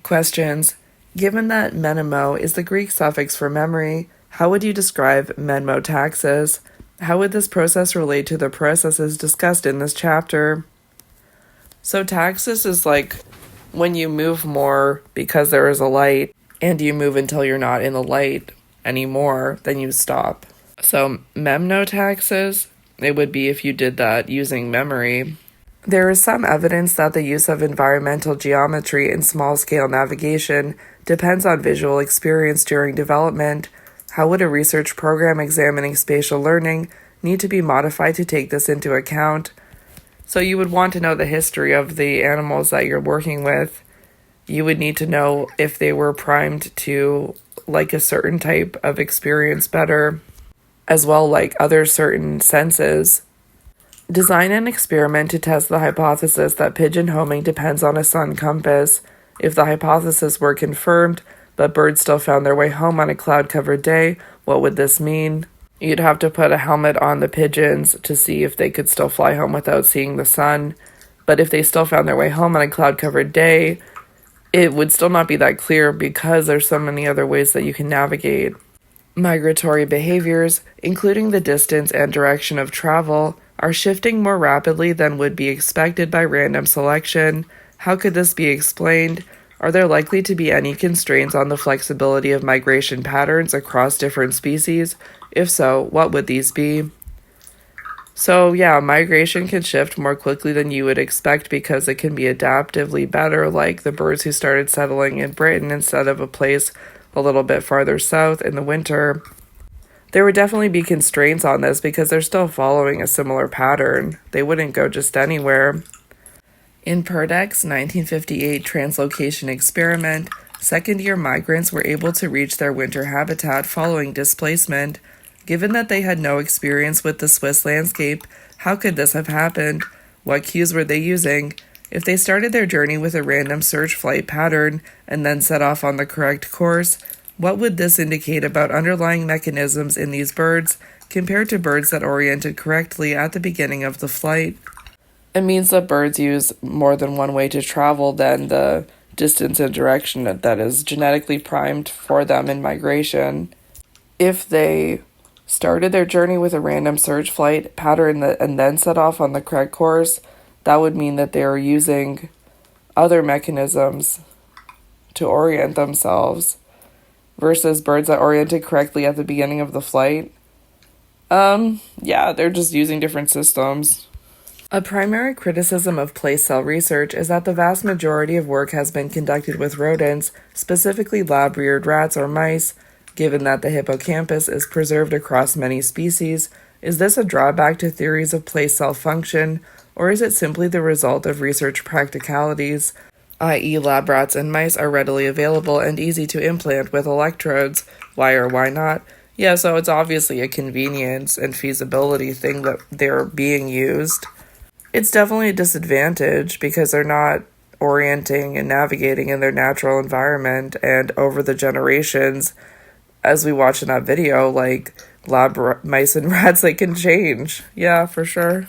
Questions. Given that menemo is the Greek suffix for memory, how would you describe menmotaxis? How would this process relate to the processes discussed in this chapter? So taxis is like when you move more because there is a light, and you move until you're not in the light anymore, then you stop. So memnotaxis, it would be if you did that using memory. There is some evidence that the use of environmental geometry in small-scale navigation depends on visual experience during development. How would a research program examining spatial learning need to be modified to take this into account? So you would want to know the history of the animals that you're working with. You would need to know if they were primed to like a certain type of experience better, as well like other certain senses. Design an experiment to test the hypothesis that pigeon homing depends on a sun compass. If the hypothesis were confirmed, but birds still found their way home on a cloud-covered day, what would this mean? You'd have to put a helmet on the pigeons to see if they could still fly home without seeing the sun. But if they still found their way home on a cloud-covered day, it would still not be that clear because there's so many other ways that you can navigate. Migratory behaviors, including the distance and direction of travel, are shifting more rapidly than would be expected by random selection. How could this be explained? Are there likely to be any constraints on the flexibility of migration patterns across different species? If so, what would these be? So yeah, migration can shift more quickly than you would expect because it can be adaptively better, like the birds who started settling in Britain instead of a place a little bit farther south in the winter. There would definitely be constraints on this because they're still following a similar pattern. They wouldn't go just anywhere. In Perdek's 1958 translocation experiment, second-year migrants were able to reach their winter habitat following displacement. Given that they had no experience with the Swiss landscape, how could this have happened? What cues were they using? If they started their journey with a random search flight pattern and then set off on the correct course, what would this indicate about underlying mechanisms in these birds compared to birds that oriented correctly at the beginning of the flight? It means that birds use more than one way to travel than the distance and direction that is genetically primed for them in migration. If they started their journey with a random search flight pattern and then set off on the correct course, that would mean that they are using other mechanisms to orient themselves versus birds that oriented correctly at the beginning of the flight. Yeah, they're just using different systems. A primary criticism of place cell research is that the vast majority of work has been conducted with rodents, specifically lab-reared rats or mice. Given that the hippocampus is preserved across many species, is this a drawback to theories of place cell function, or is it simply the result of research practicalities, i.e. lab rats and mice are readily available and easy to implant with electrodes? Why or why not? Yeah, so it's obviously a convenience and feasibility thing that they're being used. It's definitely a disadvantage because they're not orienting and navigating in their natural environment, and over the generations, as we watch in that video, like lab mice and rats, they can change. Yeah, for sure.